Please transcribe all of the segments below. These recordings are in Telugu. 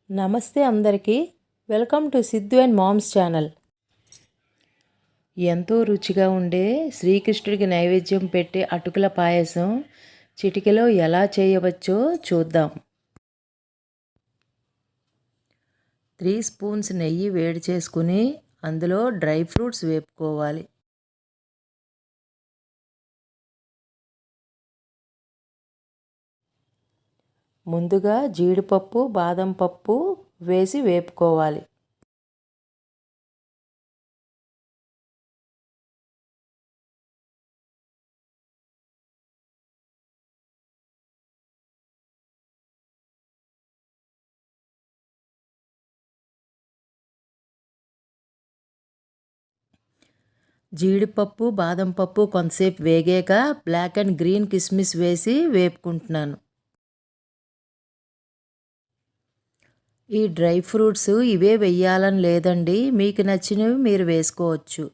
నమస్తే అందరికీ. Welcome to Siddhu and moms channel. ఎంతో రుచిగా ఉండే శ్రీకృష్ణుడికి నైవేద్యం పెట్టే అటుకుల పాయసం చిటికెలో ఎలా చేయవచ్చో చూద్దాం. 3 స్పూన్స్ నెయ్యి వేడి చేసుకుని అందులో డ్రై ఫ్రూట్స్ వేపుకోవాలి. ముందుగా జీడిపప్పు, బాదం పప్పు వేసి వేపుకోవాలి. జీడిపప్పు, బాదం పప్పు కొంతసేపు వేగాక బ్లాక్ అండ్ గ్రీన్ కిస్మిస్ వేసి వేపుకుంటున్నాను. ఈ డ్రై ఫ్రూట్స్ ఇవే వెయ్యాలని లేదండి, మీకు నచ్చినవి మీరు వేసుకోవచ్చు.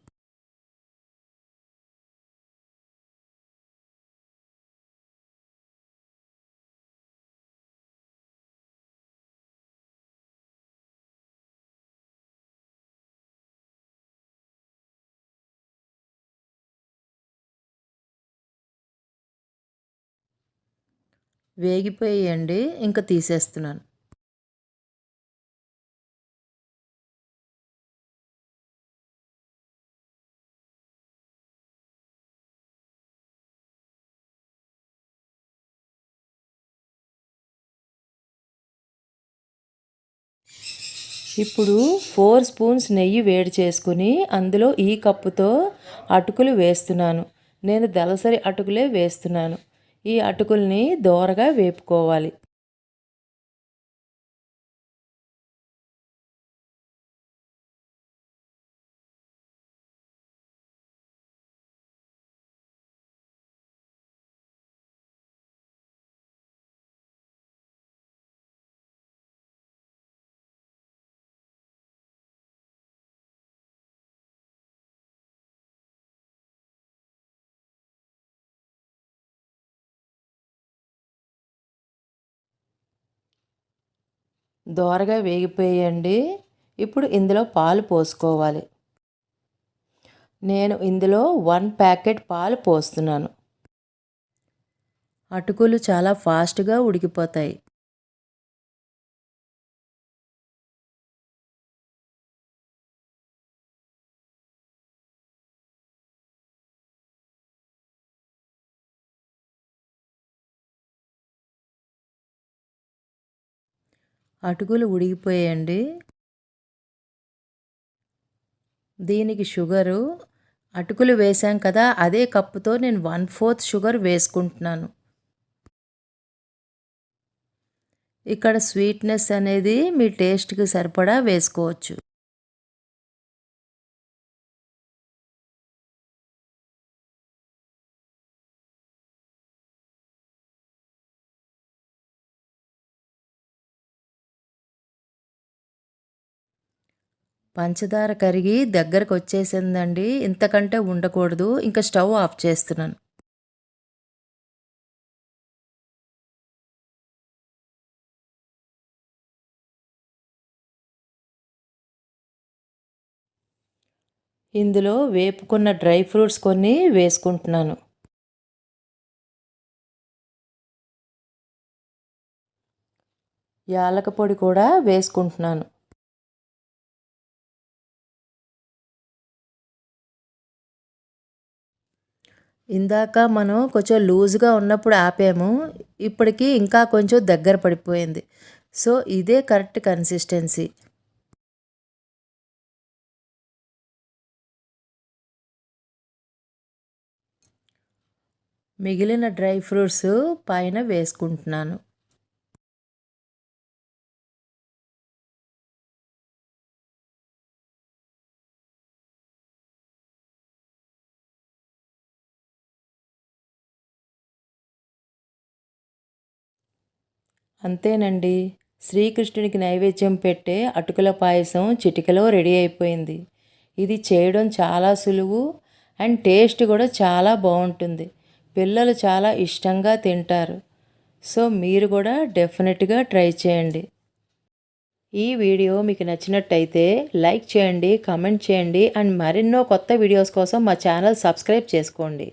వేగిపోయండి, ఇంకా తీసేస్తున్నాను. ఇప్పుడు 4 స్పూన్స్ నెయ్యి వేడి చేసుకుని అందులో ఈ కప్పుతో అటుకులు వేస్తున్నాను. నేను దలసరి అటుకులే వేస్తున్నాను. ఈ అటుకుల్ని దోరగా వేపుకోవాలి. దోరగా వేగిపోయండి. ఇప్పుడు ఇందులో పాలు పోసుకోవాలి. నేను ఇందులో 1 ప్యాకెట్ పాలు పోస్తున్నాను. అటుకులు చాలా ఫాస్ట్గా ఉడికిపోతాయి. అటుకులు ఉడికిపోయండి. దీనికి షుగరు అటుకులు వేసాం కదా, అదే కప్పుతో నేను 1/4 షుగర్ వేసుకుంటున్నాను. ఇక్కడ స్వీట్నెస్ అనేది మీ టేస్ట్కి సరిపడా వేసుకోవచ్చు. పంచదార కరిగి దగ్గరకు వచ్చేసిందండి. ఇంతకంటే ఉండకూడదు. ఇంకా స్టవ్ ఆఫ్ చేస్తున్నాను. ఇందులో వేపుకున్న డ్రై ఫ్రూట్స్ కొన్ని వేసుకుంటున్నాను. యాలక పొడి కూడా వేసుకుంటున్నాను. ఇందాక మనం కొంచెం లూజ్గా ఉన్నప్పుడు ఆపాము, ఇప్పటికి ఇంకా కొంచెం దగ్గర పడిపోయింది. సో ఇదే కరెక్ట్ కన్సిస్టెన్సీ. మిగిలిన డ్రై ఫ్రూట్స్ పైన వేసుకుంటున్నాను. అంతేనండి, శ్రీకృష్ణుడికి నైవేద్యం పెట్టే అటుకుల పాయసం చిటికలో రెడీ అయిపోయింది. ఇది చేయడం చాలా సులువు అండ్ టేస్ట్ కూడా చాలా బాగుంటుంది. పిల్లలు చాలా ఇష్టంగా తింటారు. సో మీరు కూడా డెఫినెట్గా ట్రై చేయండి. ఈ వీడియో మీకు నచ్చినట్టయితే లైక్ చేయండి, కామెంట్ చేయండి అండ్ మరెన్నో కొత్త వీడియోస్ కోసం మా ఛానల్ సబ్స్క్రైబ్ చేసుకోండి.